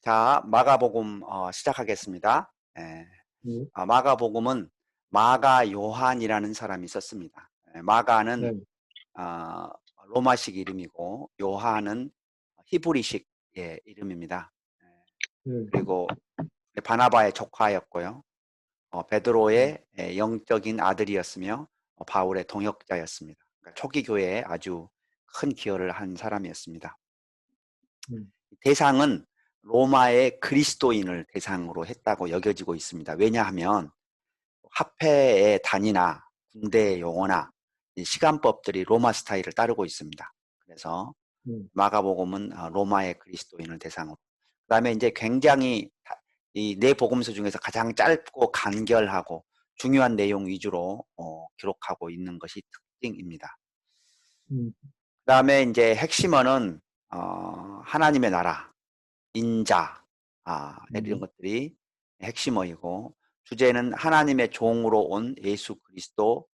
자, 마가복음 시작하겠습니다. 예, 네, 마가복음은 마가 요한이라는 사람이 있었습니다. 마가는 네, 어, 로마식 이름이고 요한은 히브리식 이름입니다. 예, 네, 그리고 바나바의 조카였고요. 네, 베드로의 영적인 아들이었으며 바울의 동역자였습니다. 그러니까 초기 교회에 아주 큰 기여를 한 사람이었습니다. 네, 대상은 로마의 그리스도인을 대상으로 했다고 여겨지고 있습니다. 왜냐하면 화폐의 단위나 군대의 용어나 시간법들이 로마 스타일을 따르고 있습니다. 그래서 네, 마가복음은 로마의 그리스도인을 대상으로. 그다음에 이제 굉장히 이 네 복음서 중에서 가장 짧고 간결하고 중요한 내용 위주로 기록하고 있는 것이 특징입니다. 음, 그다음에 이제 핵심어는 하나님의 나라, 인자, 이런 네, 것들이 핵심어이고 주제는 하나님의 종으로 온 예수 그리스도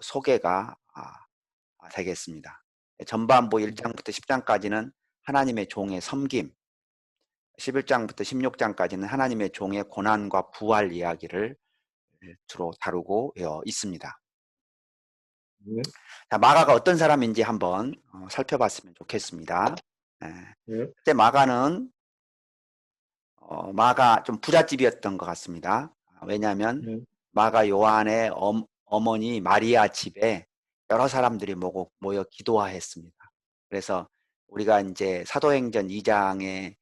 소개가 되겠습니다. 전반부 네, 1장부터 10장까지는 하나님의 종의 섬김, 11장부터 16장까지는 하나님의 종의 고난과 부활 이야기를 주로 다루고 있습니다. 네, 자, 마가가 어떤 사람인지 한번 살펴봤으면 좋겠습니다. 예, 네, 그때 마가는 마가 좀 부잣집이었던 것 같습니다. 왜냐하면 네, 마가 요한의 어머니 마리아 집에 여러 사람들이 모여 기도하였습니다. 그래서 우리가 이제 사도행전 2장에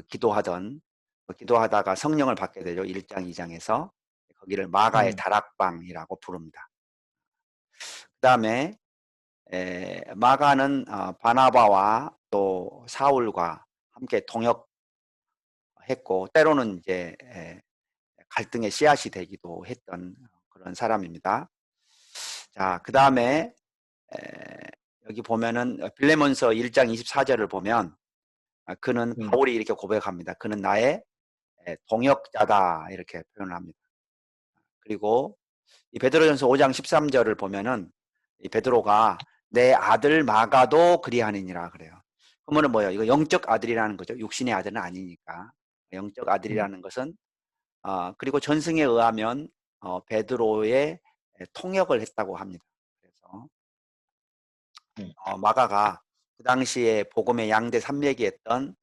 기도하다가 성령을 받게 되죠. 1장, 2장에서 거기를 마가의 네, 다락방이라고 부릅니다. 그 다음에 마가는 바나바와 또 사울과 함께 동역했고 때로는 이제 갈등의 씨앗이 되기도 했던 그런 사람입니다. 자, 그 다음에 여기 보면은 빌레몬서 1장 24절을 보면 그는 네, 바울이 이렇게 고백합니다. 그는 나의 동역자다 이렇게 표현을 합니다. 그리고 이 베드로전서 5장 13절을 보면은 이 베드로가 내 아들 마가도 그리하느니라 그래요. 그러면은 뭐예요? 이거 영적 아들이라는 거죠. 육신의 아들은 아니니까. 영적 아들이라는 것은 그리고 전승에 의하면 베드로의 통역을 했다고 합니다. 그래서 네, 마가가 그 당시에 복음의 양대 산맥이었던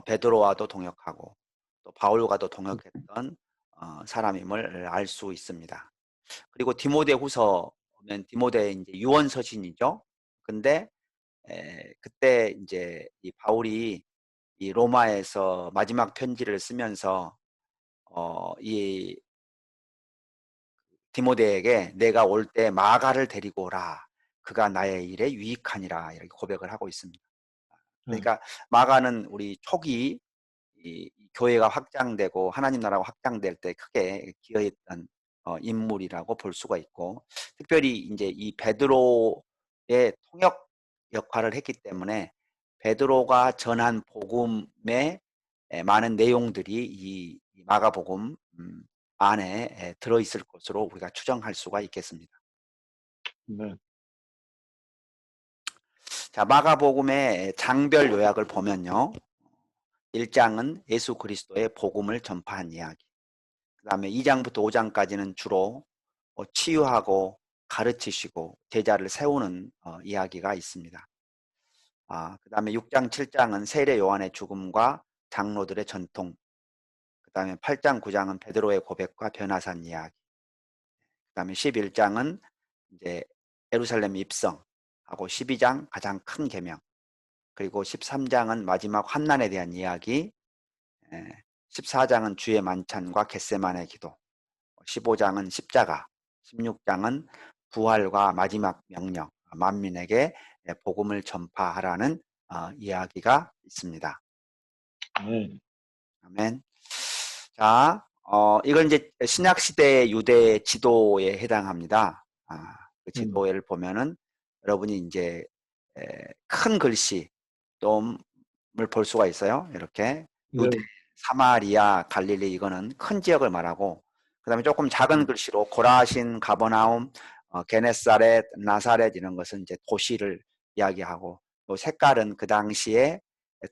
베드로와도 동역하고 또 바울과도 동역했던 사람임을 알 수 있습니다. 그리고 디모데후서 보면 디모데 이제 유언 서신이죠. 근데 그때 이제 이 바울이 이 로마에서 마지막 편지를 쓰면서 이 디모데에게 내가 올 때 마가를 데리고 오라. 그가 나의 일에 유익하니라. 이렇게 고백을 하고 있습니다. 네, 그러니까 마가는 우리 초기 이 교회가 확장되고 하나님 나라가 확장될 때 크게 기여했던 인물이라고 볼 수가 있고 특별히 이제 이 베드로의 통역 역할을 했기 때문에 베드로가 전한 복음의 많은 내용들이 이 마가복음 안에 들어있을 것으로 우리가 추정할 수가 있겠습니다. 네, 자, 마가복음의 장별 요약을 보면요. 1장은 예수 그리스도의 복음을 전파한 이야기. 그 다음에 2장부터 5장까지는 주로 치유하고 가르치시고 제자를 세우는 이야기가 있습니다. 그 다음에 6장, 7장은 세례 요한의 죽음과 장로들의 전통. 그 다음에 8장, 9장은 베드로의 고백과 변화산 이야기. 그 다음에 11장은 이제 예루살렘 입성하고 12장 가장 큰 계명. 그리고 13장은 마지막 환난에 대한 이야기. 14장은 주의 만찬과 겟세마네 기도. 15장은 십자가, 16장은 부활과 마지막 명령, 만민에게 복음을 전파하라는 이야기가 있습니다. 네, 아멘. 자, 이건 이제 신약 시대의 유대 지도에 해당합니다. 그 지도를 보면은 여러분이 이제 큰 글씨 좀을 볼 수가 있어요. 이렇게 유대, 네, 사마리아, 갈릴리 이거는 큰 지역을 말하고 그다음에 조금 작은 글씨로 고라신, 가버나움, 게네사렛, 나사렛 이런 것은 이제 도시를 이야기하고 또 색깔은 그 당시에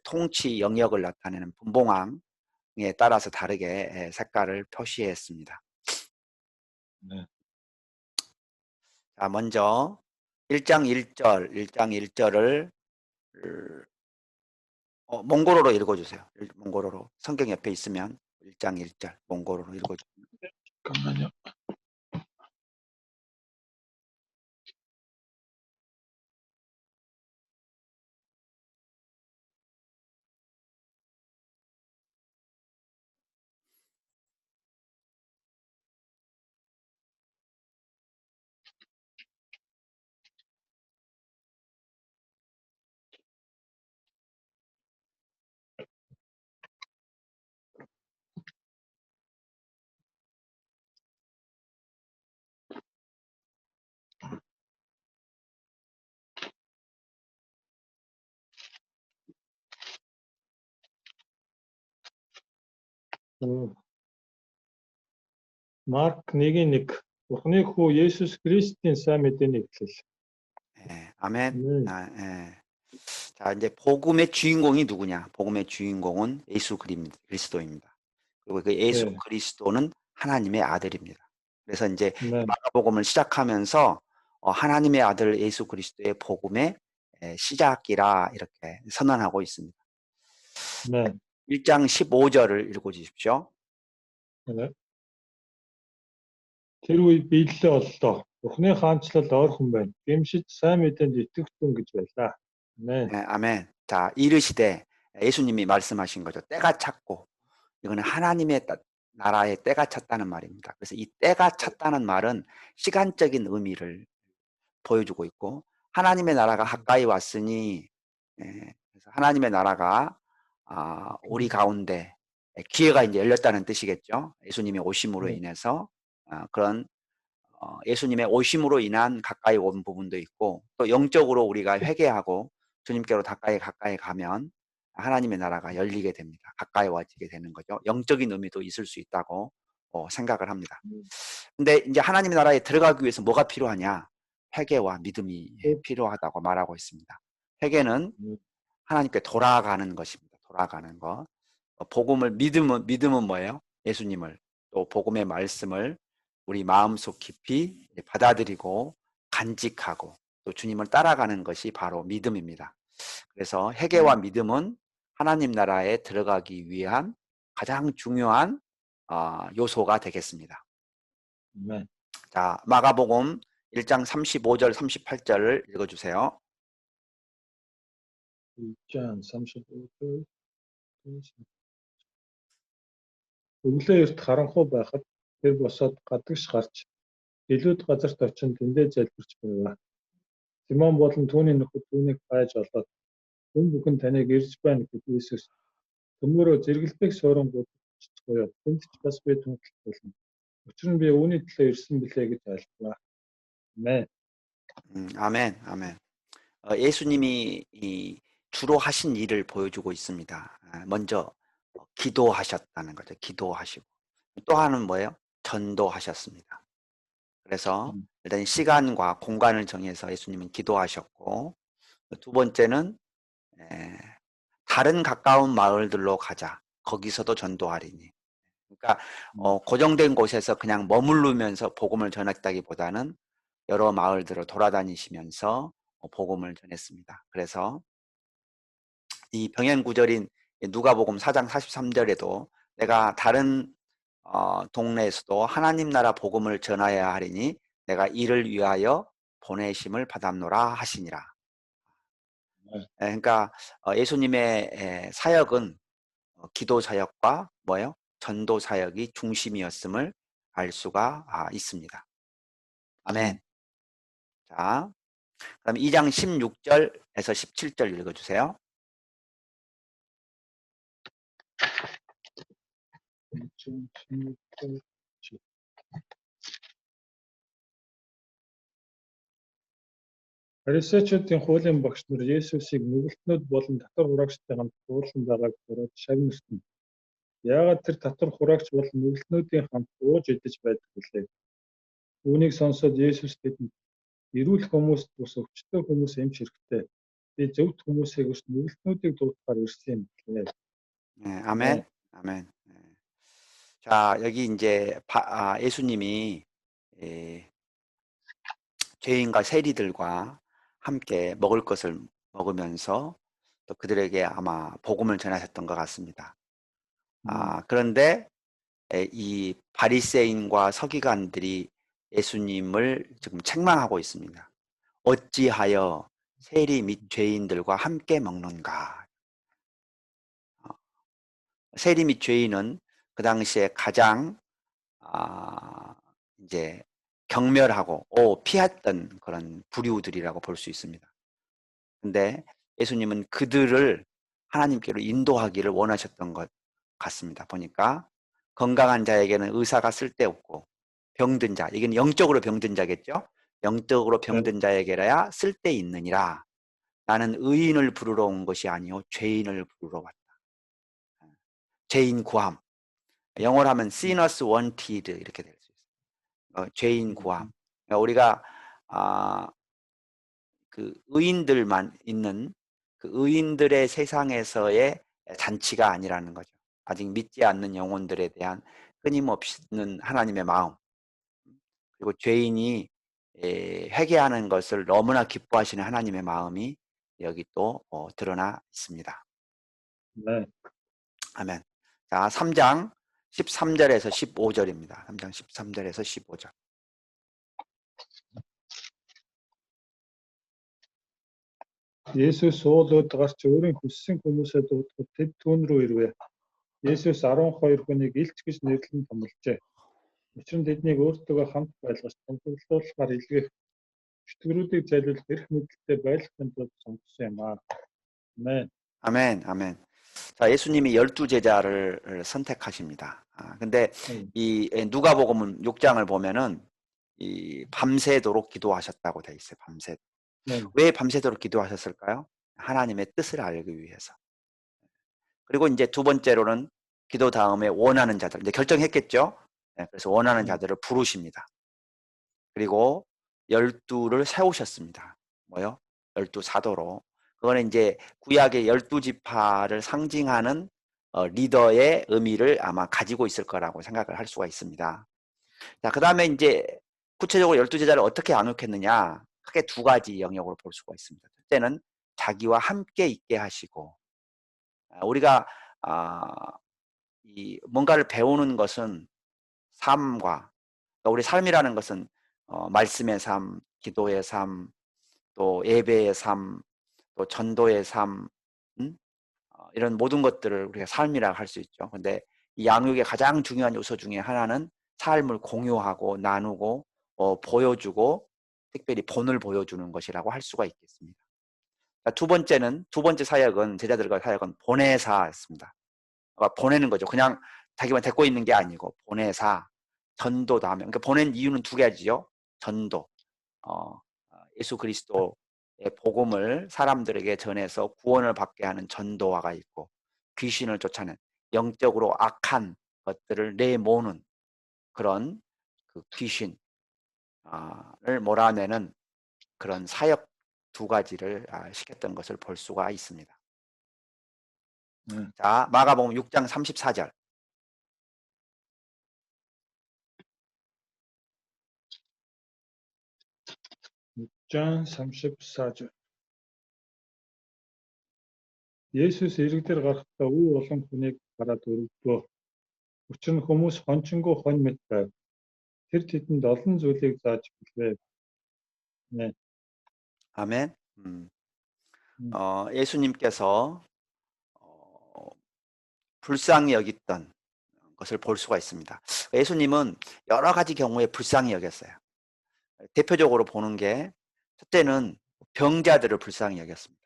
통치 영역을 나타내는 분봉왕에 따라서 다르게 색깔을 표시했습니다. 네. 자, 먼저 1장 1절을 몽골어로 읽어주세요. 몽골어로. 성경 옆에 있으면 1장 1절 몽골어로 읽어주세요. 잠깐만요. Марк 1:1 Бурхны хүү Есүс Христийн сайн мэдээний итгэл. 아멘. 네. 자, 이제 복음의 주인공이 누구냐? 복음의 주인공은 예수 그리스도입니다. 그리고 그 예수 네. 그리스도는 하나님의 아들입니다. 그래서 이제 네. 마가복음을 시작하면서 하나님의 아들 예수 그리스도의 복음의 시작이라 이렇게 선언하고 있습니다. 네. 1장 15절을 읽어주십시오. 네. Тэр үед биелэлээ оллоо. Бурхны хаанчлал ойрхон байна. Гэмшиж сайн мэдээнд итгэвчүн гэж байлаа. 네. 네, 아멘. 자, 이르시되 예수님이 말씀하신 거죠. 때가 찼고 이거는 하나님의 나라의 때가 찼다는 말입니다. 그래서 이 때가 찼다는 말은 시간적인 의미를 보여주고 있고 하나님의 나라가 가까이 왔으니 그래서 하나님의 나라가 우리 가운데 기회가 이제 열렸다는 뜻이겠죠. 예수님이 오심으로 네. 인해서 그런 예수님의 오심으로 인한 가까이 온 부분도 있고 또 영적으로 우리가 회개하고 주님께로 가까이 가면 하나님의 나라가 열리게 됩니다. 가까이 와지게 되는 거죠. 영적인 의미도 있을 수 있다고 생각을 합니다. 근데 이제 하나님의 나라에 들어가기 위해서 뭐가 필요하냐? 회개와 믿음이 필요하다고 말하고 있습니다. 회개는 하나님께 돌아가는 것입니다. 돌아가는 것. 복음을 믿음은 뭐예요? 예수님을 또 복음의 말씀을 우리 마음속 깊이 받아들이고 간직하고 또 주님을 따라가는 것이 바로 믿음입니다. 그래서 회개와 믿음은 하나님 나라에 들어가기 위한 가장 중요한 요소가 되겠습니다. 네. 자, 마가복음 1장 35절 38절을 읽어주세요. 1장 35절. Өглөө эрт харанхуй байхад тэр босоод гадагш гарч илүүд газарт очин тэндээ залбирч байв. Симон болон түүний нөхөд түүнийг хайж олоод хүн бүхэн таныг ирж байна гэж Иесус төмөрөө зэрэгэлдэх суурин гудчихгоё. Тэнд ч бас би түнхэл болно. Учир нь би үүний төлөө ирсэн билээ гэж айлтлаа. 네. 아멘, 아멘. 예수님이 주로 하신 일을 보여주고 있습니다. 먼저 기도하셨다는 거죠. 기도하시고 또 하나는 뭐예요? 전도하셨습니다. 그래서 일단 시간과 공간을 정해서 예수님은 기도하셨고 두 번째는 다른 가까운 마을들로 가자. 거기서도 전도하리니. 그러니까 고정된 곳에서 그냥 머무르면서 복음을 전했다기보다는 여러 마을들을 돌아다니시면서 복음을 전했습니다. 그래서 이 병행 구절인 누가복음 4장 43절에도 내가 다른 동네에서도 하나님 나라 복음을 전하여야 하리니 내가 이를 위하여 보내심을 받았노라 하시니라. 그러니까 예수님의 사역은 기도 사역과 뭐예요? 전도 사역이 중심이었음을 알 수가 있습니다. 아멘. 자, 그럼 2장 16절에서 17절 읽어주세요. 16절. Фарисеучуудын хуулийн багш нар Есүсийг нүгэлтнүүд болон татвар хураагчтай хамт уурлан байгааг хараад шагнарсан. Яагаад тэр татвар хураагч болон нүгэлтнүүдийн хамт ууж идэж байдаг вүлээ? Үүнийг сонсоод Есүс тэдэнд эрүүл хүмүүст бус өвчтөн хүмүүс эмч хэрэгтэй. би зөвхт хүмүүсийг ус нүгэлтнүүдийг дуутахаар ирсэн юм гэлээ. 네, 네. 아멘, 아멘. 네. 자, 여기 이제 예수님이 예, 죄인과 세리들과 함께 먹을 것을 먹으면서 또 그들에게 아마 복음을 전하셨던 것 같습니다. 네. 그런데 이 바리새인과 서기관들이 예수님을 지금 책망하고 있습니다. 어찌하여 세리 및 죄인들과 함께 먹는가? 세리 및 죄인은 그 당시에 가장 이제 경멸하고 피했던 그런 부류들이라고 볼 수 있습니다. 근데 예수님은 그들을 하나님께로 인도하기를 원하셨던 것 같습니다. 보니까 건강한 자에게는 의사가 쓸데없고 병든 자, 이건 영적으로 병든 자겠죠? 영적으로 네. 병든 자에게라야 쓸데있느니라. 나는 의인을 부르러 온 것이 아니요 죄인을 부르러 왔다. 죄인 구함. 영어로 하면 sinners wanted 이렇게 될 수 있어요. 죄인 구함. 그러니까 우리가 그 의인들만 있는 그 의인들의 세상에서의 잔치가 아니라는 거죠. 아직 믿지 않는 영혼들에 대한 끊임없는 하나님의 마음, 그리고 죄인이 회개하는 것을 너무나 기뻐하시는 하나님의 마음이 여기 또 드러나 있습니다. 네. 아멘. 자, 3장 13절에서 15절입니다. 3장 13절에서 15절. Есүс уулууд гарч өөрийн хүссэн хүмүүсээ дуутахад тэд түүн рүү ирвэ. Есүс 12 хүнийг элч гэж нэрлэн томилжээ. Учир нь тэднийг өөртөөгөө хамт байлгаж томилуулахаар илгээх чөтгөрүүдийг зайлуулах эрх мэдэлтэй байлгахын тулд сонгосон юм аа. 아멘. 아멘, 아멘. 자, 예수님이 12제자를 선택하십니다. 근데 이 누가복음 6장을 보면은 이 밤새도록 기도하셨다고 돼 있어요. 밤새. 네. 왜 밤새도록 기도하셨을까요? 하나님의 뜻을 알기 위해서. 그리고 이제 두 번째로는 기도 다음에 원하는 자들, 이제 결정했겠죠? 네, 그래서 원하는 자들을 부르십니다. 그리고 12를 세우셨습니다. 뭐요? 12 사도로. 그거는 이제 구약의 12지파를 상징하는 리더의 의미를 아마 가지고 있을 거라고 생각을 할 수가 있습니다. 자, 그 다음에 이제 구체적으로 12제자를 어떻게 양육했느냐? 크게 두 가지 영역으로 볼 수가 있습니다. 첫째는 자기와 함께 있게 하시고, 우리가 이 뭔가를 배우는 것은 삶과, 우리 삶이라는 것은 말씀의 삶, 기도의 삶, 또 예배의 삶, 또 전도의 삶, 이런 모든 것들을 우리가 삶이라고 할 수 있죠. 근데 이 양육의 가장 중요한 요소 중에 하나는 삶을 공유하고 나누고 보여주고 특별히 본을 보여주는 것이라고 할 수가 있겠습니다. 두 번째 사역은 제자들과 사역은 보내사였습니다. 보내는 거죠. 그냥 자기만 데리고 있는 게 아니고 보내사, 전도도 하면. 그러니까 보낸 이유는 두 가지죠. 전도, 예수 그리스도의 복음을 사람들에게 전해서 구원을 받게 하는 전도화가 있고, 귀신을 쫓아낸 영적으로 악한 것들을 내모는 그런 그 귀신을 몰아내는 그런 사역 두 가지를 시켰던 것을 볼 수가 있습니다. 자, 마가복음 6장 34절. 6장 34절. Есүс иргэдээр гарахдаа үе олон хүнийг гараад өргөдөө. Учир нь хүмүүс хончингоо хонь мэт байв. Тэр тэдэнд олон зүйлийг зааж билээ. 네. 아멘. 예수님께서 불쌍히 여겼던 것을 볼 수가 있습니다. 예수님은 여러 가지 경우에 불쌍히 여겼어요. 대표적으로 보는 게, 첫째는 병자들을 불쌍히 여겼습니다.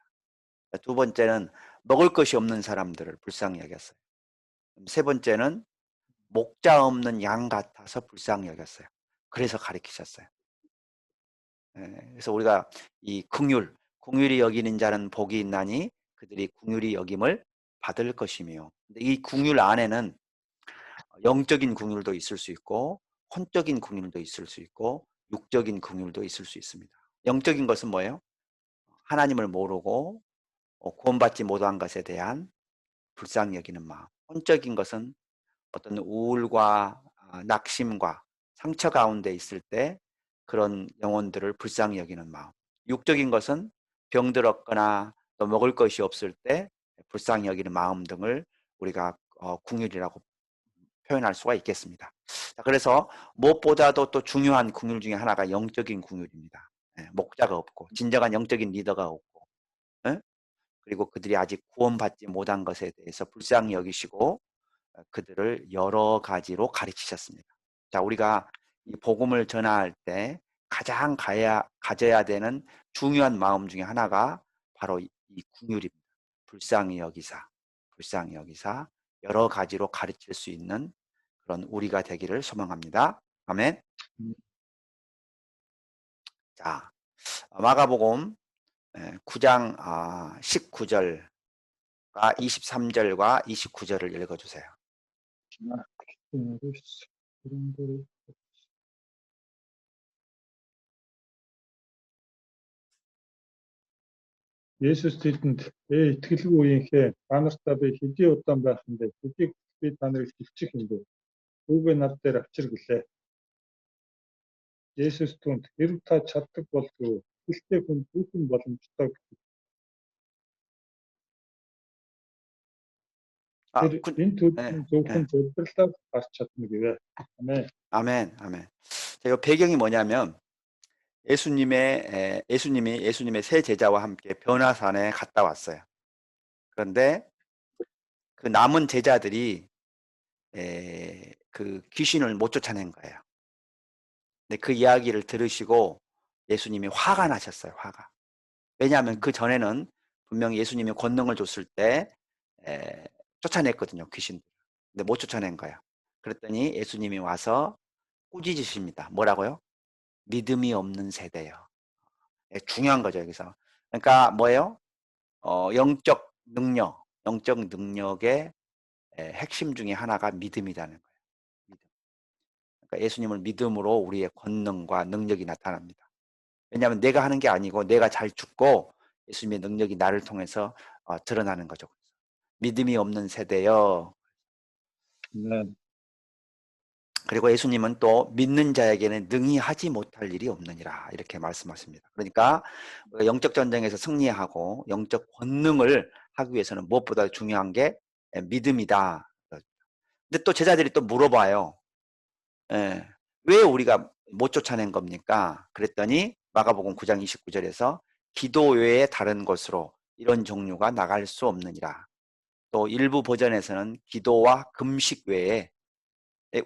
두 번째는 먹을 것이 없는 사람들을 불쌍히 여겼어요. 세 번째는 목자 없는 양 같아서 불쌍히 여겼어요. 그래서 가르치셨어요. 그래서 우리가 이 긍휼히 여기는 자는 복이 있나니 그들이 긍휼히 여김을 받을 것이며, 근데 이 긍휼 안에는 영적인 긍휼도 있을 수 있고 혼적인 긍휼도 있을 수 있고 육적인 긍휼도 있을 수 있습니다. 영적인 것은 뭐예요? 하나님을 모르고 구원받지 못한 것에 대한 불쌍히 여기는 마음. 혼적인 것은 어떤 우울과 낙심과 상처 가운데 있을 때 그런 영혼들을 불쌍히 여기는 마음. 육적인 것은 병들었거나 또 먹을 것이 없을 때 불쌍히 여기는 마음 등을 우리가 긍휼이라고 표현할 수가 있겠습니다. 자, 그래서 무엇보다도 또 중요한 긍휼 중에 하나가 영적인 긍휼입니다. 예, 목자가 없고 진정한 영적인 리더가 없고, 예? 그리고 그들이 아직 구원받지 못한 것에 대해서 불쌍히 여기시고 그들을 여러 가지로 가르치셨습니다. 자, 우리가 이 복음을 전할 때 가장 가져야 되는 중요한 마음 중에 하나가 바로 이 긍휼입니다. 불쌍히 여기사 여러 가지로 가르칠 수 있는 그런 우리가 되기를 소망합니다. 아멘. 음, 자, 마가복음 9장 19절과 23절과 29절을 읽어주세요. 그런 거를 Есүс тэдэнд итгэлгүй үеийнхээ та нартай би хэдий удаан байх юм бэ? Хэдий би та нарыг хилчих юм бэ? Түүгээ над дээр авчир гэлээ. Есүс түүнд хэрв та чаддаг бол гэв. Ихтэй хүн бүхэн боломжтой. Тэр энэ төлөвийн зөвхөн зөвлөлөөр гарч чадна гэвэ. 아멘. 아멘, 아멘. 자, 이 배경이 뭐냐면 예수님이 세 제자와 함께 변화산에 갔다 왔어요. 그런데 그 남은 제자들이 그 귀신을 못 쫓아낸 거예요. 근데 그 이야기를 들으시고 예수님이 화가 나셨어요. 화가. 왜냐하면 그 전에는 분명히 예수님이 권능을 줬을 때 쫓아냈거든요. 귀신. 근데 못 쫓아낸 거예요. 그랬더니 예수님이 와서 꾸짖으십니다. 뭐라고요? 믿음이 없는 세대요. 중요한 거죠, 여기서. 그러니까 뭐예요? 영적 능력의 핵심 중에 하나가 믿음이라는 거예요. 믿음. 그러니까 예수님을 믿음으로 우리의 권능과 능력이 나타납니다. 왜냐하면 내가 하는 게 아니고 내가 잘 죽고 예수님의 능력이 나를 통해서 드러나는 거죠. 믿음이 없는 세대여. 아멘. 그리고 예수님은 또 믿는 자에게는 능히 하지 못할 일이 없느니라 이렇게 말씀하십니다. 그러니까 영적 전쟁에서 승리하고 영적 권능을 하기 위해서는 무엇보다 중요한 게 믿음이다. 근데 또 제자들이 또 물어봐요. 예, 왜 우리가 못 쫓아낸 겁니까? 그랬더니 마가복음 9장 29절에서 기도 외에 다른 것으로 이런 종류가 나갈 수 없느니라. 또 일부 버전에서는 기도와 금식 외에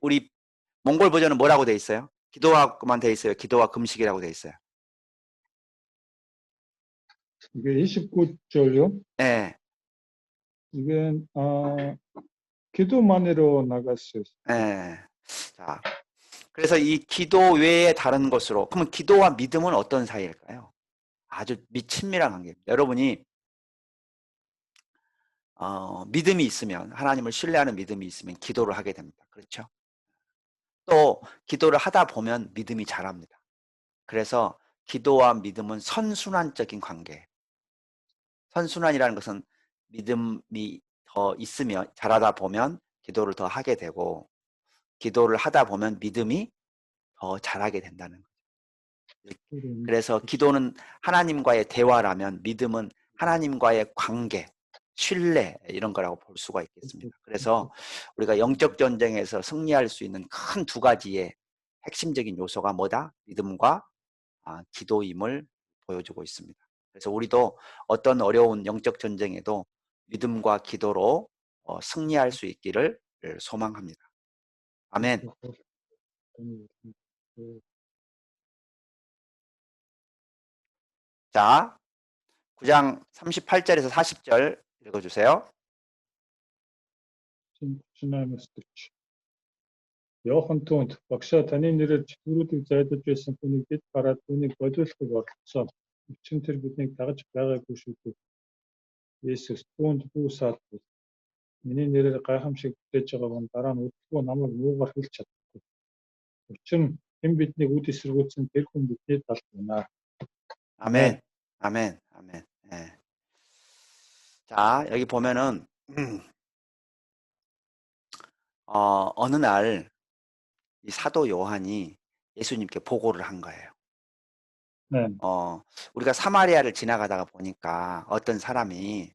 우리 몽골 버전은 뭐라고 돼 있어요? 기도하고만 돼 있어요. 기도와 금식이라고 돼 있어요. 이게 29절요? 예. 이게 기도만으로 나갈 수 있어요. 예. 자, 그래서 이 기도 외에 다른 것으로 그러면 기도와 믿음은 어떤 사이일까요? 아주 친밀한 관계입니다. 여러분이 믿음이 있으면 하나님을 신뢰하는 믿음이 있으면 기도를 하게 됩니다. 그렇죠? 또 기도를 하다 보면 믿음이 자랍니다. 그래서 기도와 믿음은 선순환적인 관계예요. 선순환이라는 것은 믿음이 더 있으면 자라다 보면 기도를 더 하게 되고 기도를 하다 보면 믿음이 더 자라게 된다는 거죠. 그래서 기도는 하나님과의 대화라면 믿음은 하나님과의 관계, 신뢰 이런 거라고 볼 수가 있겠습니다. 그래서 우리가 영적 전쟁에서 승리할 수 있는 큰 두 가지의 핵심적인 요소가 뭐다? 믿음과 기도임을 보여주고 있습니다. 그래서 우리도 어떤 어려운 영적 전쟁에도 믿음과 기도로 승리할 수 있기를 소망합니다. 아멘. 자, 9장 38절에서 40절 읽어주세요. Йохан түүнд багшаа таны нэрээр чөтгөрүүдийг зайлуулж байсан хүнийг бид гараад түүнийг бодиулахыг оролцсон. Өчигдөр тэр биднийг дагаж байгаагүй шүү дээ. Есүс түүнд бүү саалбал миний нэрээр гайхамшиг бүтээж байгаа нь дараа нь удалгүй намайг муугар хэлж чадахгүй. Учир нь хэн биднийг үд эсэргүүцсэн тэр хүн бидний талд байна. 아멘. 아멘. 아멘. 예. 자, 여기 보면은 어느 날 이 사도 요한이 예수님께 보고를 한 거예요. 네. 우리가 사마리아를 지나가다가 보니까 어떤 사람이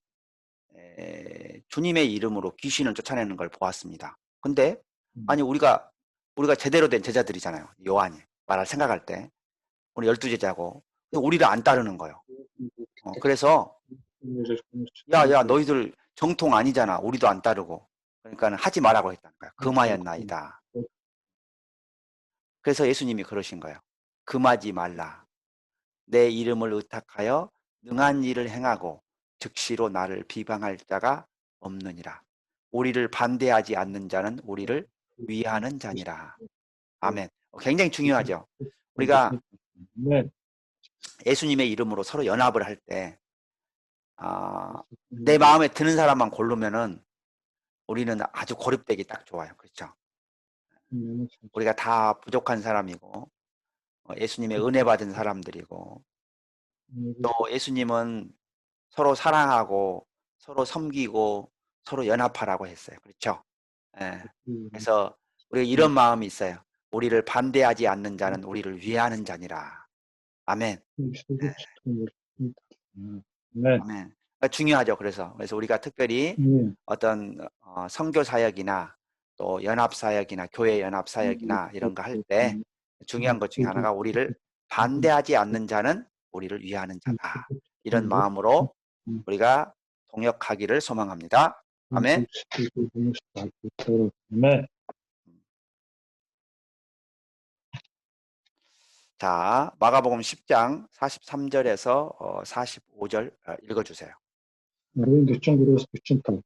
주님의 이름으로 귀신을 쫓아내는 걸 보았습니다. 근데 음, 아니 우리가 제대로 된 제자들이잖아요. 요한이 말할 생각할 때 우리 12제자고 우리를 안 따르는 거예요. 그래서 야, 야, 너희들 정통 아니잖아. 우리도 안 따르고. 그러니까는 하지 말라고 했다는 거야. 금하였나이다. 그래서 예수님이 그러신 거예요. 금하지 말라. 내 이름을 의탁하여 능한 일을 행하고 즉시로 나를 비방할 자가 없느니라. 우리를 반대하지 않는 자는 우리를 위하는 자니라. 아멘. 굉장히 중요하죠. 우리가 네. 예수님의 이름으로 서로 연합을 할 때, 내 마음에 드는 사람만 고르면은 우리는 아주 고립되기 딱 좋아요. 그렇죠? 우리가 다 부족한 사람이고, 예수님의 은혜 받은 사람들이고, 또 예수님은 서로 사랑하고, 서로 섬기고, 서로 연합하라고 했어요. 그렇죠? 예. 그래서 우리가 이런 마음이 있어요. 우리를 반대하지 않는 자는 우리를 위하는 자니라. 아멘. 예. 네. 아멘. 중요하죠. 그래서 우리가 특별히 네. 어떤 선교 사역이나 또 연합 사역이나 교회 연합 사역이나 이런 거 할 때 중요한 것 중에 하나가 우리를 반대하지 않는 자는 우리를 위하는 자다. 이런 마음으로 우리가 동역하기를 소망합니다. 아멘. 네. 자, 마가복음 10장 43절에서 45절 읽어주세요. Маргын 43-өөс 45.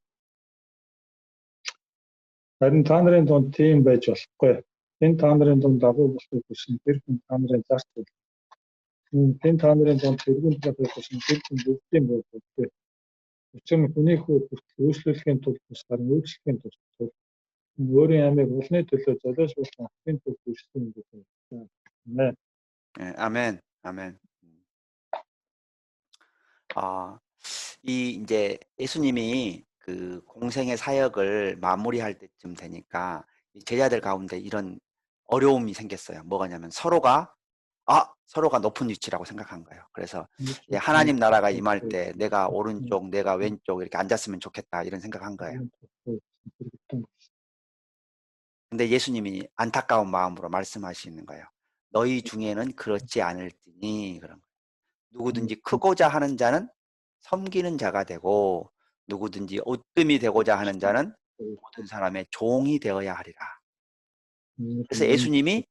Харин та нарын дунд тийм байж болохгүй. Энэ та нарын дунд дагуу болохыг хүсэн тэр хүн та нарын зарцуул. Энэ та нарын дунд тэргүүнд болохыг хүсэн тэр хүн бүгдийн болдог. Учир нь хүний хүү хүртэл үйлчлэхийн тулд бус харин үйлчлэхийн тулд өөрийн амийг улны төлөө золиос болсон ахын төлд үйлчлэн гэдэг. Амен. 예, 아멘, 아멘. 이제 예수님이 그 공생의 사역을 마무리할 때쯤 되니까 이 제자들 가운데 이런 어려움이 생겼어요. 뭐가냐면 서로가 높은 위치라고 생각한 거예요. 그래서 하나님 나라가 임할 때 내가 오른쪽, 내가 왼쪽 이렇게 앉았으면 좋겠다 이런 생각한 거예요. 근데 예수님이 안타까운 마음으로 말씀하시는 거예요. 너희 중에는 그렇지 않을지니 그런 거예요. 누구든지 크고자 하는 자는 섬기는 자가 되고 누구든지 옷뜸이 되고자 하는 자는 모든 사람의 종이 되어야 하리라. 그래서 예수님이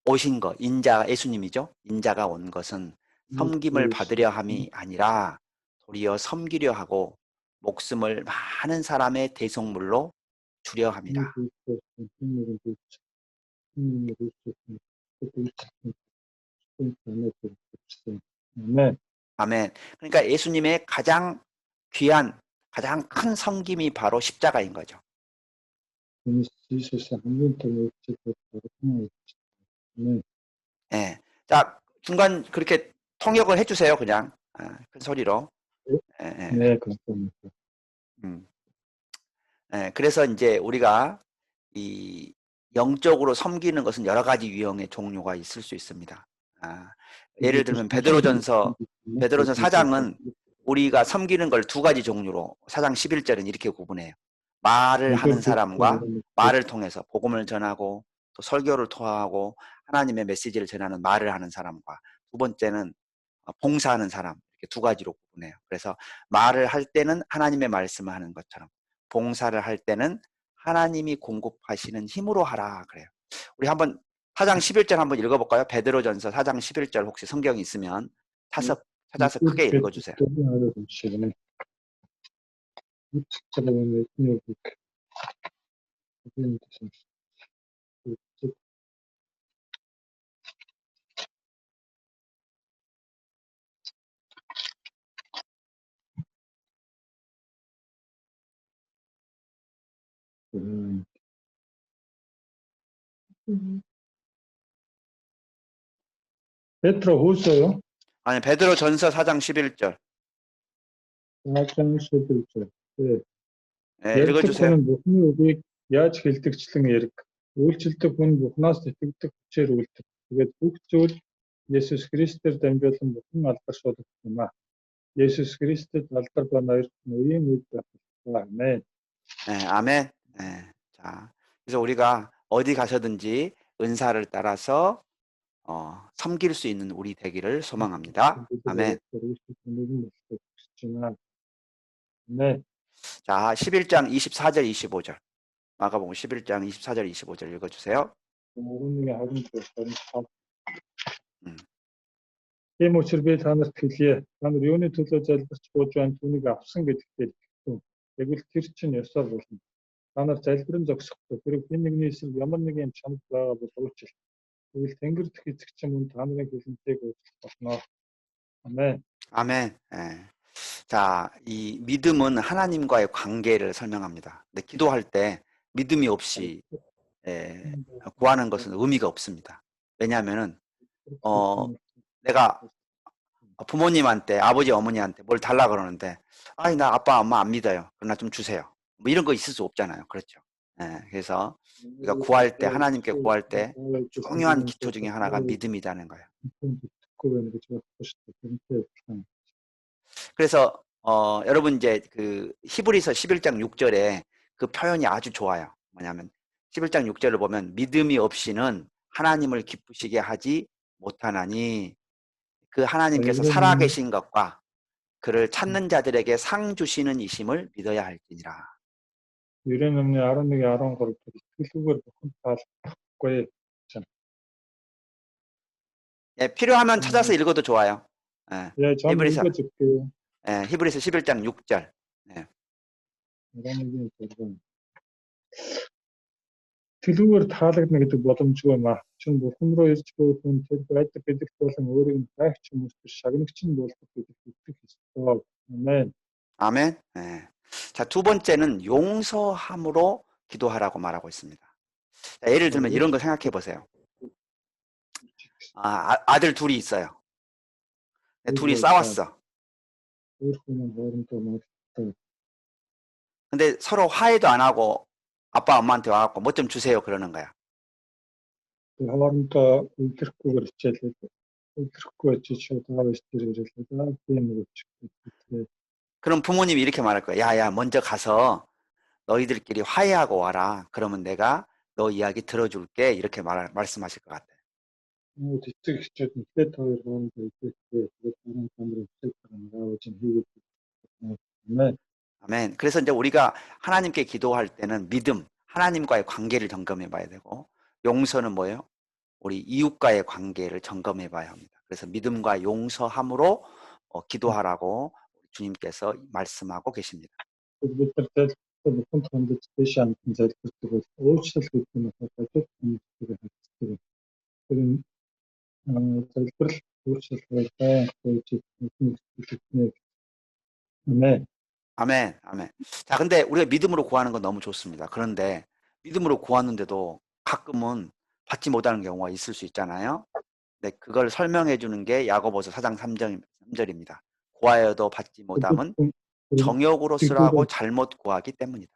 오신 것, 예수님이죠. 인자가 온 것은 섬김을 받으려 함이 아니라 도리어 섬기려 하고 목숨을 많은 사람의 대속물로 주려 함이라. 아멘. 아멘. 그러니까 예수님의 가장 귀한, 가장 큰 섬김이 바로 십자가인 거죠. 예. 자, 중간 그렇게 통역을 해주세요, 그냥. 큰 소리로. 예, 예. 네, 그렇습니다. 음. 예, 그래서 이제 우리가 이 영적으로 섬기는 것은 여러 가지 유형의 종류가 있을 수 있습니다. 예를 들면 베드로전서 4장은 우리가 섬기는 걸 두 가지 종류로 4장 11절은 이렇게 구분해요. 말을 하는 사람과 말을 통해서 복음을 전하고 또 설교를 통하고 하나님의 메시지를 전하는 말을 하는 사람과 두 번째는 봉사하는 사람 이렇게 두 가지로 구분해요. 그래서 말을 할 때는 하나님의 말씀을 하는 것처럼 봉사를 할 때는 하나님이 공급하시는 힘으로 하라 그래요. 우리 한번 4장 11절 한번 읽어볼까요? 베드로전서 4장 11절 혹시 성경이 있으면 찾아서 크게 읽어주세요. Петро хөөсөө 아니, 베드로전서 4장 11절. 4장 11절. 예. Ярьдаг хүн 읽어주세요. нь Бурхны үгийг яаж хэлдэгчлэн яриг. Үйлчлдэг хүн Бурхнаас итгэдэг хүчээр үйлдэг. Тэгээд бүх зүйл Есүс Христээр дамжуулан Бурхан алдаршуулдаг юм аа. 예수 그리스도 알tar ба ноёр ноён үед байх. 아멘. 아멘. 자, 그래서 우리가 어디 가서든지 은사를 따라서 섬길 수 있는 우리 되기를 소망합니다. 아멘. 네. 자, 11장 24절 25절. 마가복음 11장 24절 25절 읽어주세요. Тийм учраас би та нарт хэлье. Та нар юуны төлөө залбирч бууж байна түүнийг авсан гэдэгтэй итгэв. Тэгвэл тэр чинь ёсоор болно. Та нар залбирэн зогсохгүй. Хэрэг хэн нэгний эсрэг ямар нэгэн чамд байгаа бол уучлал. Тэгвэл Тэнгэр дэх эзэгч мөн та нарын хилэнтэйг уучлах болно. 아멘. 아멘. 자, 이 믿음은 하나님과의 관계를 설명합니다. 근데 기도할 때 믿음이 없이 구하는 것은 의미가 없습니다. 왜냐하면은 내가 부모님한테, 아버지 어머니한테 뭘 달라 그러는데, 아니 나 아빠 엄마 안 믿어요. 그러나 좀 주세요. 뭐 이런 거 있을 수 없잖아요. 그렇죠? 그래서 우리가 구할 때, 하나님께 구할 때 중요한 기초 중에 하나가 믿음이라는 거예요. 그래서 여러분 이제 그 히브리서 11장 6절에 그 표현이 아주 좋아요. 뭐냐면 11장 6절을 보면 믿음이 없이는 하나님을 기쁘시게 하지 못하나니 그 하나님께서 살아계신 것과 그를 찾는 자들에게 상 주시는 이심을 믿어야 할지니라. 유래는 11, 13 이틀зүгээр бүхэн таалахгүй чинь. 필요하면 찾아서 읽어도 좋아요. 예, 저는 읽어줄게요. 히브리서 11장 6절. Дэлгүүр таалагдана гэдэг боломжгүй юм аа. Чин Бурхан руу ирж буй хүн тэр байдаг гэдэгт болон өөрийг нь хайгч хүмүүс тэр шагнагч нь болдог гэдэгт итгэх ёстой. 아멘. 아멘. 자, 두 번째는 용서함으로 기도하라고 말하고 있습니다. 자, 예를 들면 이런 거 생각해 보세요. 아들 둘이 있어요. 둘이 싸웠어. 근데 서로 화해도 안 하고 아빠 엄마한테 와갖고 뭐 좀 주세요 그러는 거야. хоорондоо үлдэхгүйгээр хичээлээд үлдэхгүй очиж шууд аавч дээр ирэлээ. Тийм үү. 그럼 부모님이 이렇게 말할 거야. 야야 먼저 가서 너희들끼리 화해하고 와라. 그러면 내가 너 이야기 들어줄게. 이렇게 말씀하실 것 같아. Цэцэг хичээд нэгтэй хоёр хооронд үлдэхтэй. Тэгээд дараа камерын хичээл аавч нь хийгээд. 아멘. 아멘. 그래서 이제 우리가 하나님께 기도할 때는 믿음, 하나님과의 관계를 점검해 봐야 되고 용서는 뭐예요? 우리 이웃과의 관계를 점검해 봐야 합니다. 그래서 믿음과 용서함으로 기도하라고 주님께서 말씀하고 계십니다. бид нар залбирсан бүхэн хандаж дэш амтан залбирдаг бол уучлал гэдэг нь хатад хүмүүстэй хатдаг. Тэр залбирал уучлал байлаа гэж хэлдэг. 아멘. 아멘, 아멘. 자, 근데 우리가 믿음으로 구하는 건 너무 좋습니다. 그런데 믿음으로 구하는데도 가끔은 받지 못하는 경우가 있을 수 있잖아요. 네, 그걸 설명해 주는 게 야고보서 4장 3절입니다. 구하여도 받지 못함은 정욕으로 쓰라고 잘못 구하기 때문이다.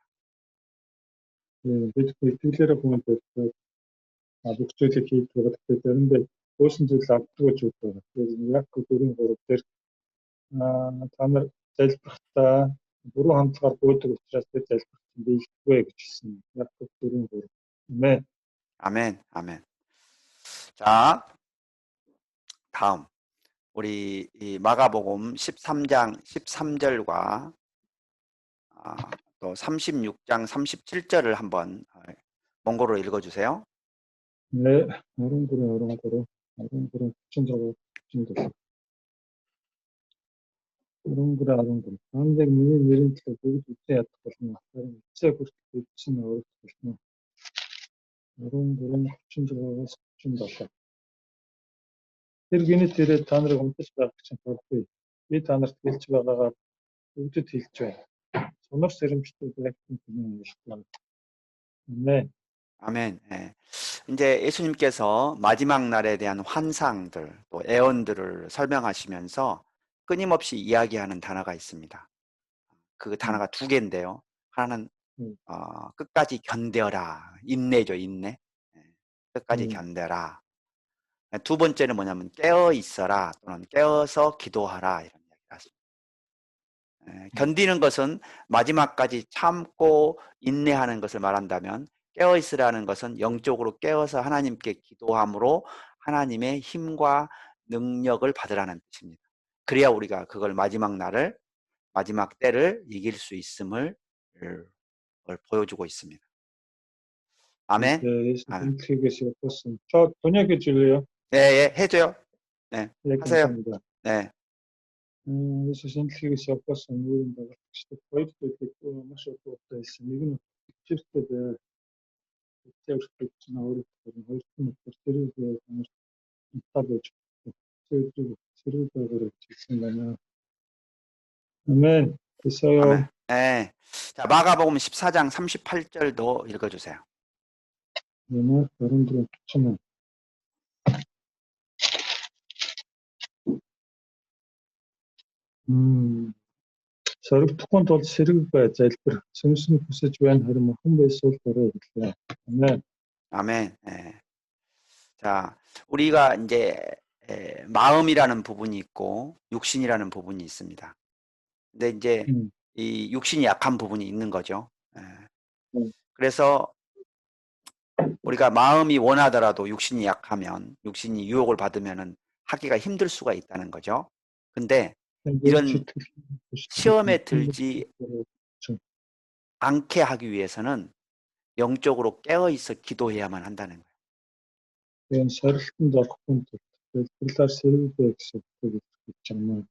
бид итгэлээрээ хүнд бүх зүйлийг хийж байгаа гэхдээ заримдаа өөрсөн зүйл авдаггүй ч байдаг. Тэгэхээр яг 4-3 дээр та нар залбирахдаа буруу хандлагаар буудаг учраас бид залбирсан биелэхгүй гэж хэлсэн. Яг 4-3. 아멘. 아멘, 아멘. 자, 다음 우리 이 마가복음 13장 13절과 또 36장 37절을 한번 몽골어로 읽어주세요. 네, 어른들은 구천적으로 구천적. 어른들. 한백 미니 미린틀 보기 좋지 않다 болно. 진짜 그렇게 좋지는 어렵거든요. 어른들은 구천적으로 구천적. Тэр гинэт дээрээ та нарыг унтаж байх чинь төрөхгүй. Би та нарт хэлж байгаагаар бүгдэд хэлж байна. Сонор сэрэмжтэй байх юм байна. Амен. 아멘. 예. 이제 예수님께서 마지막 날에 대한 환상들, 또 애언들을 설명하시면서 끊임없이 이야기하는 단어가 있습니다. 그 음, 단어가 두 개인데요. 하나는 음, 끝까지 견뎌라. 인내죠, 인내. 예. 끝까지 음, 견뎌라. 두 번째는 뭐냐면 깨어 있어라 또는 깨어서 기도하라 이런 이야기가 있습니다. 견디는 것은 마지막까지 참고 인내하는 것을 말한다면 깨어 있으라는 것은 영적으로 깨어서 하나님께 기도함으로 하나님의 힘과 능력을 받으라는 뜻입니다. 그래야 우리가 그걸 마지막 때를 이길 수 있음을 보여주고 있습니다. 아멘. 네, 예수 아멘. 힘쓰게 였습니다. 저 번역해 줄래요? 예, 예, 해줘요. 네, 네, 하세요. 감사합니다. 네, 예수 힘쓰게 였습니다. 우리가 işte 보여드릴 때 마셔도 없다 했으니 이건 실제로 теоретично өөрөөр хэрэг тавьж сервисээр хийсэн байна. 아멘. 아멘. 됐어요. 예. 자, 마가복음 14장 38절도 읽어주세요. 얘는 여러분들은 추천은 서로 특권 тул сэрэг бай залбир сүнс нь хүсэж байна харин хүн байсан бороо гэрлээ. 아멘. 아멘. 예. 자, 우리가 이제 마음이라는 부분이 있고 육신이라는 부분이 있습니다. 근데 이제 음, 이 육신이 약한 부분이 있는 거죠. 예. 음. 그래서 우리가 마음이 원하더라도 육신이 약하면 육신이 유혹을 받으면은 하기가 힘들 수가 있다는 거죠. 근데 근데 이런 주특 시험에 들지 않게 하기 위해서는 영적으로 깨어 있어 기도해야만 한다는 거예요. энэ сорилтонд орохгүй тул залбирлаар сэрэг бай гэсэн үг гэж байна.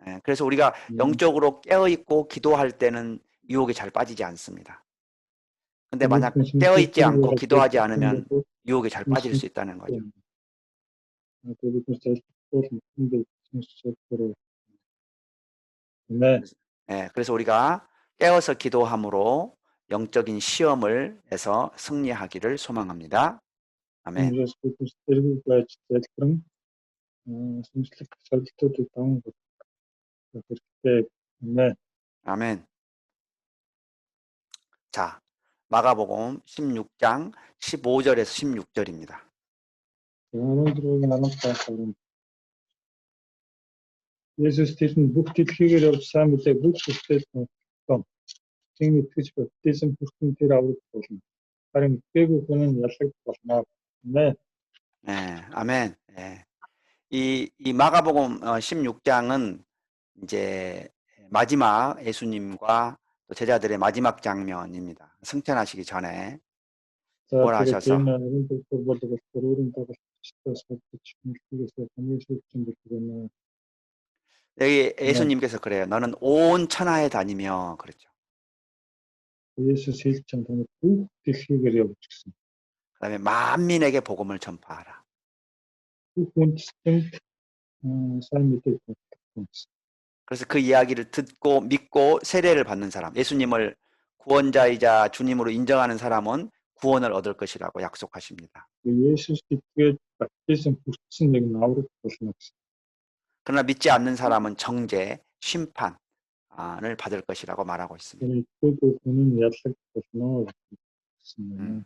예, 그래서 우리가 영적으로 깨어 있고 기도할 때는 유혹에 잘 빠지지 않습니다. 근데 만약 Өөрийнхөө 깨어 있지 сүнслэг 않고 байгааг 기도하지 хэлсэн 않으면 бол 유혹에 잘 빠질 сүнслэг 수 있다는 거죠. тэгээд бид залбирлаар хүндээ сүнслэгээрээ 네. 그래서 우리가 깨어서 기도함으로 영적인 시험을 해서 승리하기를 소망합니다. 아멘. Тиймээс бид зэрэг байж залбирэн сүнслэг сорилтуудыг даван гаргах хэрэгтэй. 네. 아멘. 자, 마가복음 16장 15절에서 16절입니다. 14-гийн 15-аар Есүс тэдэнд бүх дэлхийгээр явж сайн мэдээг бүх зүйлсээр тун. Тийм итгэж баптизм хүртэн тэр аврах болно. Харин итгээгүй хүн нь ялагдах болно. 네. 아멘. 이 마가복음 16장은 이제 마지막 예수님과 또 제자들의 마지막 장면입니다. 승천하시기 전에 За тэгээд 부활하셔서 энэ энэ төр болдог өөрийн тоглолттой суулж мүлгээс хамгийн сүүлчийн болдог байна. 여기 네. 예수님께서 그래요. 너는 온 천하에 다니며 그랬죠. Есүс хэлж чам таныг бүх дэлхийгээр явж гисэн. 그다음에 만민에게 복음을 전파하라. Бүх үндэстэнд сайн мэдээг хүргэх. 그래서 그 이야기를 듣고 믿고 세례를 받는 사람, 예수님을 구원자이자 주님으로 인정하는 사람은 구원을 얻을 것이라고 약속하십니다. Есүс итгээд баптизм хүртсэн нэг нь аврах болно гэсэн. 그러나 믿지 않는 사람은 정죄, 심판을 받을 것이라고 말하고 있습니다. Итгээгүй хүн нь яллагдах болно гэсэн байна.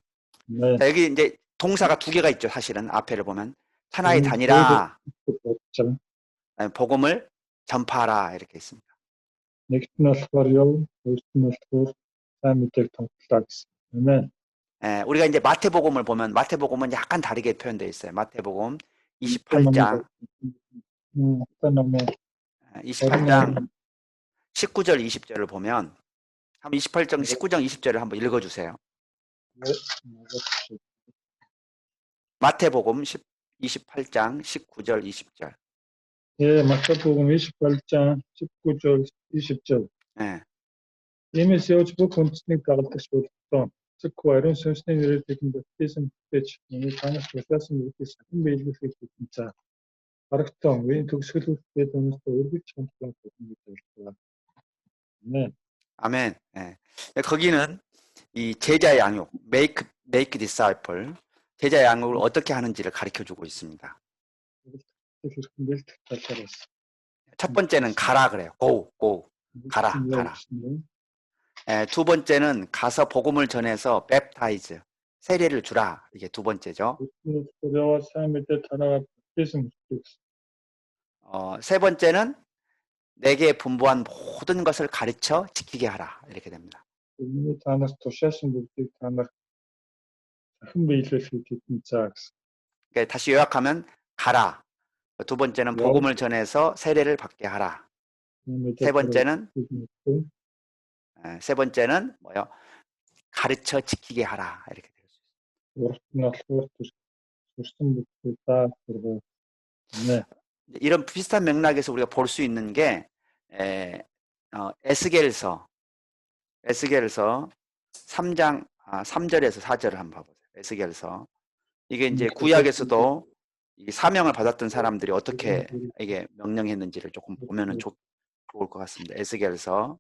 네. 자, 여기 이제 동사가 두 개가 있죠. 사실은 앞에를 보면 천하에 Энэ 다니라, бодож байгаа. 복음을 전파하라 이렇게 있습니다. Нэгт нь болохоор яв, хоёрт нь болохоор сайн мэдээг тунхлаа гэсэн. 네. 우리가 이제 마태복음을 보면 마태복음은 약간 다르게 표현되어 있어요. 마태복음 Христос намайг 28장 хата намайг 28장 19절 20절을 보면 한번 28장 19장 20절을 한번 읽어주세요. 마태복음 28장 19절 20절. 예, 마태복음 28장 19절 20절. 예. Иймээс явж бүх үндэснийг дагалдагч болтон. Зөвхөн ариун сүнсний нэрээр тэдэнд баптизм хийж миний танаас тусаасан үгээс сахин биелүүлэхийг хүсэн цаа. Харагтун үеийн төгсгөлүүдтэй өнөстө өргөж хамтлан болно гэж байна. 네. 아멘. 예. 거기는 이 제자 양육, make disciple, 제자 양육을 어떻게 하는지를 가르쳐-주고 있습니다. хэрхэн бэлтгэх талаар бас 첫 번째는 가라 그래요. go, 가라. гэсэн юм. 두 번째는 가서 복음을 전해서 baptize, 세례를 주라. 이게 두 번째죠. яваад сайн мэдээ танаагаад бэптизм хийх гэсэн. 세 번째는 내게 분부한 모든 것을 가르쳐 지키게 하라. 이렇게 됩니다. Миний танаас тушаасан бүгдийг та нар дахин биелүүлэхэд хэдэн цаа гэсэн. 그러니까 다시 요약하면 가라. 두 번째는 복음을 전해서 세례를 받게 하라. 세 번째는 뭐요? 가르쳐 지키게 하라. 이렇게 될 수 있습니다. 이런 비슷한 맥락에서 우리가 볼 수 있는 게 에스겔서 3장 3절에서 4절을 한번 봐보세요. 에스겔서. 이게 이제 구약에서도 이 사명을 받았던 사람들이 어떻게 이게 명령했는지를 조금 보면은 좋을 것 같습니다. 에스겔서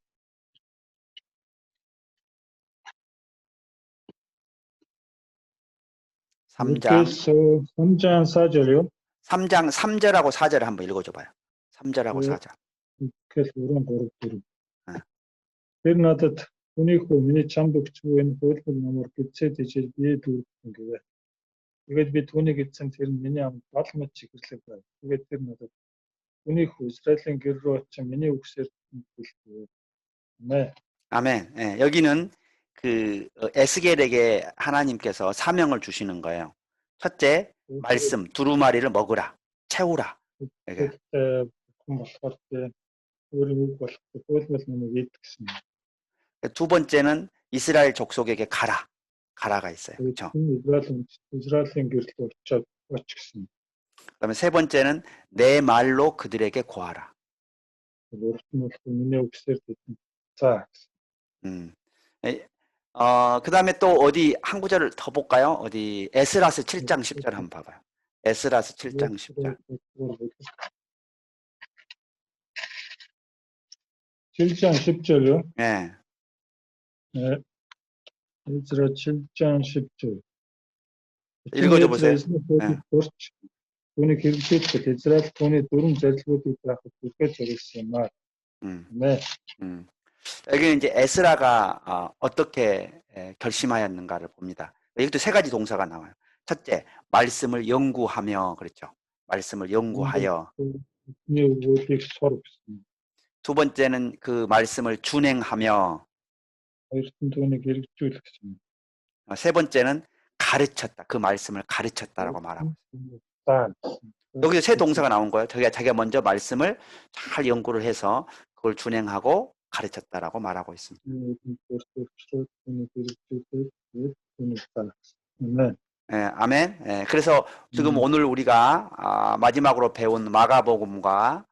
3장 4절이요? 3장 3절하고 4절을 한번 읽어줘봐요. 3절하고 4절. Тэр надад хүний хүү миний чамд өгч буй энэ хуулбар номоор гисээд ижил бие дүүргэн гэвэ. Тэгээд би түүнийг эзэн тэр нь миний амд 70 мэд чихэрлэг байв. Тэгээд тэр надад хүний хүү Израилийн гэр рүү очиж миний үгсээр хэлэв. 네. 아멘. 예, 여기는 그 에스겔에게 하나님께서 사명을 주시는 거예요. 첫째, 말씀 두루마리를 먹으라, 채우라. 두 번째는 이스라엘 족속에게 가라. 가라가 있어요. 그렇죠? 그다음에 세 번째는 내 말로 그들에게 고하라. 그다음에 또 어디 한 구절을 더 볼까요? 어디 에스라스 7장 10절 한번 봐봐요. 에스라스 7장 10절. 7장 10절요? 네. 네. 에스라 7장 10절. 읽어줘 보세요. Түүнийг хэрэгжүүлэхэд Израиль түүний дөрвөн зарилгуудыг заахад бүрхэж зориулсан юмаа. 네. 여기는 이제 에스라가 어떻게 결심하였는가를 봅니다. 여기도 세 가지 동사가 나와요. 첫째, 말씀을 연구하며, 그렇죠? 말씀을 연구하여. 두 번째는 그 말씀을 준행하며. 세 번째는 가르쳤다. 그 말씀을 가르쳤다라고 말하고 있어요. 여기서 세 동사가 나온 거예요. 자기가 먼저 말씀을 잘 연구를 해서 그걸 준행하고 가르쳤다라고 말하고 있습니다. 네, 아멘. 네, 그래서 지금 오늘 우리가 마지막으로 배운 마가복음과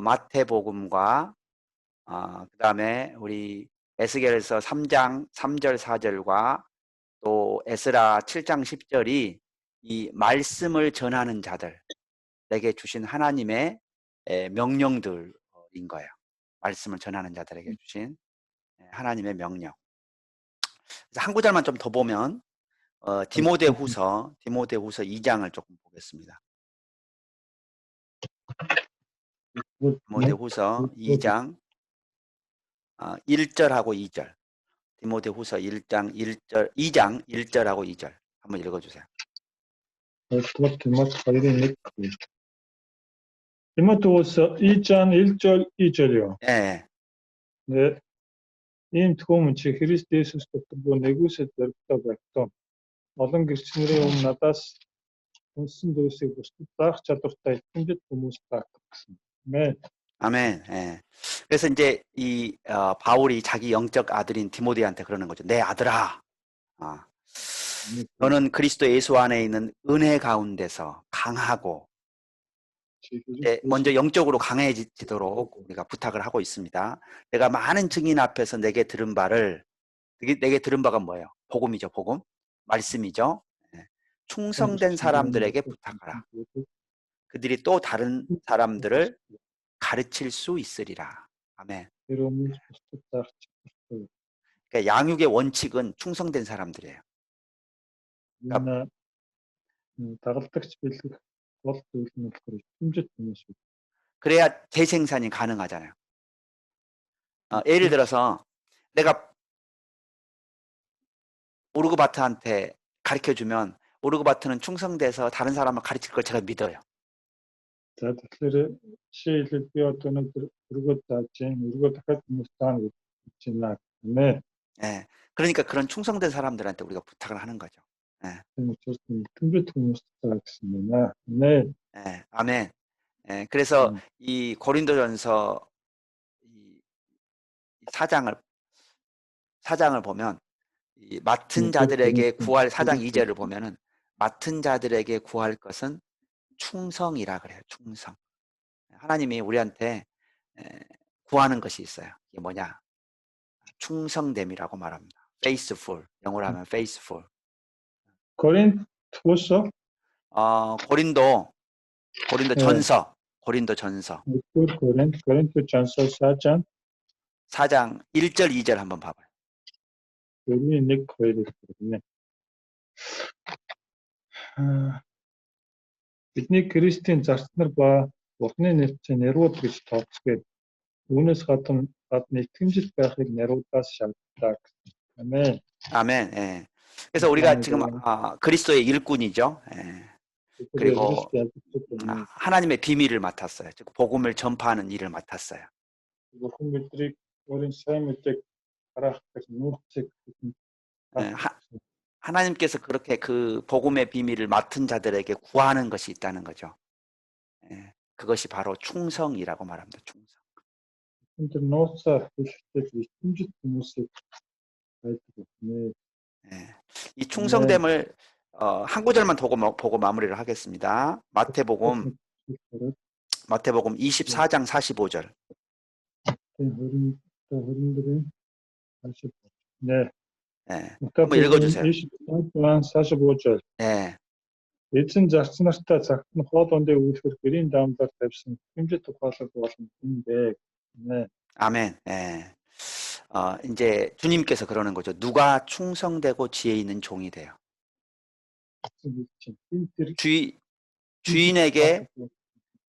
마태복음과 그다음에 우리 에스겔서 3장 3절 4절과 또 에스라 7장 10절이 이 말씀을 전하는 자들에게 주신 하나님의 명령들인 거예요. 말씀을 전하는 자들에게 주신 하나님의 명령. 그래서 한 구절만 좀 더 보면 디모데후서 2장을 조금 보겠습니다. 디모데후서 2장 1절하고 2절. 디모데후서 2장 1절하고 2절 한번 읽어주세요. 디모데후서 2장 1절 2절이요. 네. 네. ийм төхөөрөмж чи Христ Есүс дотор бүү нэгүсэд зоригтой багтав. Олон гэрчнэрийн өмнө надаас үнсэн дөөсийг бусдад заах чадвартай итгэмжит хүмүүс таах гэсэн. 아멘. 아멘. 예. 그래서 이제 이 바울이 자기 영적 아들인 디모데한테 그러는 거죠. 내 아들아, 너는 그리스도 예수 안에 있는 은혜 가운데서 강하고 먼저 영적으로 강해지도록 우리가 부탁을 하고 있습니다. 내가 많은 증인 앞에서 내게 들은 바가 뭐예요? 복음이죠. 복음. 말씀이죠. 충성된 사람들에게 부탁하라. 그들이 또 다른 사람들을 가르칠 수 있으리라. 아멘. 그러니까 양육의 원칙은 충성된 사람들이에요. 그러니까 Энэ дагалдагч бэлгэх гол зүйл нь болохоор итгэмжит хүмүүс үү. 그래야 재생산이 가능하잖아요. 예를 들어서 내가 오르그바트한테 가르쳐 주면 오르그바트는 충성돼서 다른 사람을 가르칠 걸 제가 믿어요. За тэгэхээр жишээлбэл би одоо өнөөдөр өргөө зааж जैन өргөө дахиад хүмүүс заана гэж байна. Нэ. 예. 그러니까 그런 충성된 사람들한테 우리가 부탁을 하는 거죠. 예. Тийм учраас итгэмжит хүмүүс заа гэсэн байна. Нэ. 예. 아멘. 예. 그래서 이 고린도전서 이 4장을 보면 이 맡은 자들에게 구할 4장 2절을 보면은 맡은 자들에게 구할 것은 충성이라 그래요. 충성. 하나님이 우리한테 구하는 것이 있어요. 이게 뭐냐? 충성됨이라고 말합니다. faithful. 영어로 하면 faithful. Коринт тусаа 고린도 네. 전서. 고린도 전서. Коринт 전서 4장 4장 1절 2절 한번 봐봐요. 여기 1, 2 있거든요. Бидний Кристийн зарцнаар ба Бурхны нэрчээ нэрүүд гэж тооцгээд үүнээс гадна итгэмжил байхыг нэрүүдээс шаарддаг. 아멘. 아멘. 예. 그래서 우리가 지금 그리스도의 일꾼이죠. 예. 그리고 하나님의 비밀을 맡았어요. 즉 복음을 전파하는 일을 맡았어요. Бурхан бидрийг өөрийн сайн мэдээг гаргах гэж нууцыг 하나님께서 그렇게 그 복음의 비밀을 맡은 자들에게 구하는 것이 있다는 거죠. 예. 그것이 바로 충성이라고 말합니다. 충성. тэр нууцаа хэлэхдээ итгэмжит хүмүүсийг байдаг юм. 예. 이 충성됨을 한 구절만 보고 마무리를 하겠습니다. 마태복음 24장 45절. 네. 네. 한번 읽어주세요. 24장 45절. 네. Эзэн зарц нартай цагт нь хоол ундыг үйлдвэр гэрийн даамдаар тавьсан хэмжээ тухайлах болно гэнэ. 네. 아멘. 네. 이제 주님께서 그러는 거죠. 누가 충성되고 지혜 있는 종이 돼요. 주인에게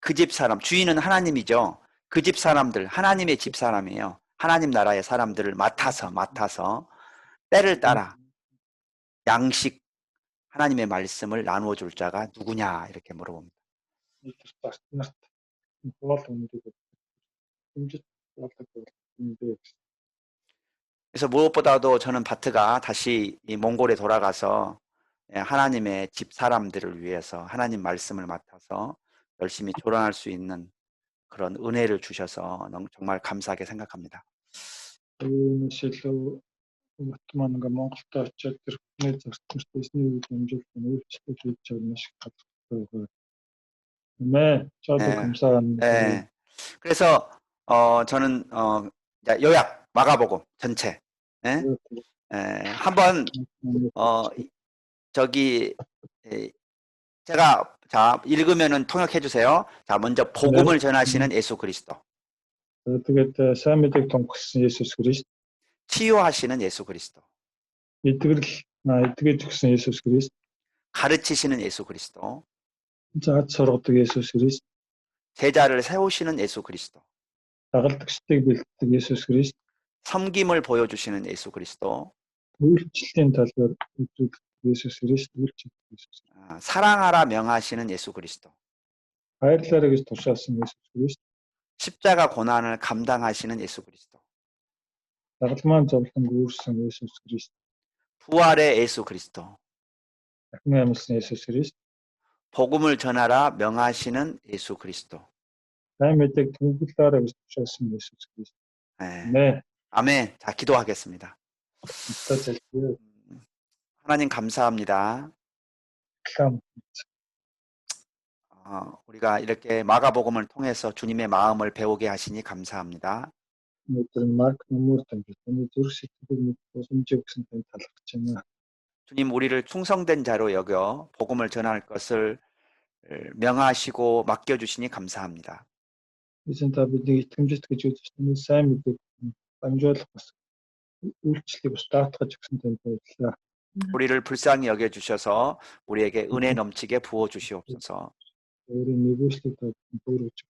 그 집 사람, 주인은 하나님이죠. 그 집 사람들, 하나님의 집 사람이에요. 하나님 나라의 사람들을 맡아서 때를 따라 양식, 하나님의 말씀을 나누어 줄 자가 누구냐 이렇게 물어봅니다. 그래서 무엇보다도 저는 바트가 다시 이 몽골에 돌아가서 하나님의 집 사람들을 위해서 하나님 말씀을 맡아서 열심히 조련할 수 있는 그런 은혜를 주셔서 정말 감사하게 생각합니다. Манай ингээ Монголд очиод тэр хүний зарцнаар дэсний үед амжилт нөлөөлөлт хийж байгаа шиг гадагтай. 네, 저도 감사합니다. 네. 그래서 저는 요약 마가복음 전체 한번 저기 제가 자 읽으면은 통역해 주세요. 자 먼저 복음을 전하시는 예수 그리스도. Тэгээд сайн мэдээг тунхагсан Есүс Христ. 치유하시는 예수 그리스도. 이тгэж өгсөн Есүс Христ. 가르치시는 예수 그리스도. зааж сургадаг Есүс Христ. 제자를 세우시는 예수 그리스도. дагалдагчдыг бэлддэг Есүс Христ. 섬김을 보여주시는 예수 그리스도. үйлчлэлийн талаар үзүүлдэг Есүс Христ. 사랑하라 명하시는 예수 그리스도. хайрлаарай гэж тушаасан Есүс Христ. 십자가 고난을 감당하시는 예수 그리스도. дагалмаан зовлон үүрсэн Есүс Христ. 부활의 예수 그리스도. дахин амьсан Есүс Христ. 복음을 전하라 명하시는 예수 그리스도. сайн мэдээг тунхаглаарай гэж тушаасан Есүс Христ. 네. 아멘. 자, 기도하겠습니다. 하나님 감사합니다. 우리가 이렇게 마가복음을 통해서 주님의 마음을 배우게 하시니 감사합니다. 주님, 우리를 충성된 자로 여겨 복음을 전할 것을 명하시고 맡겨주시니 감사합니다. 우리를 불쌍히 여겨 주셔서 우리에게 은혜 넘치게 부어 주시옵소서. өөрийн нэгүслийг дүүргэж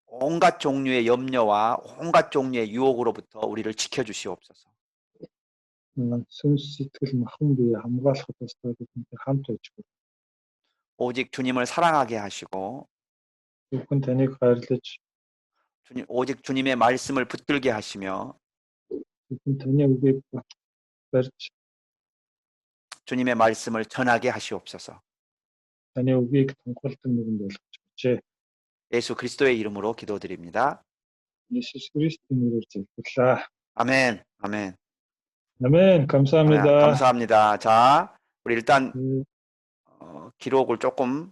온갖 종류의 염려와 온갖 종류의 유혹으로부터 우리를 지켜 주시옵소서. сүнс сэтгэл махан бие хамгаалахад тустай бидэнтэй хамт байж бүр. 오직 주님을 사랑하게 하시고 Зөвхөн таныг хайрлаж, 오직 주님의 말씀을 붙들게 하시며 зөвхөн таны үгийг барьж, 주님의 말씀을 전하게 하시옵소서. таны үгийг тунхаглан нүгэнд болгож өгчээ. 예수 그리스도의 이름으로 기도드립니다. Есүс Христийн нэрээр залбирлаа. 아멘. 아멘. 아멘. 감사합니다. 감사합니다. 자, 우리 일단 네. 기록을 조금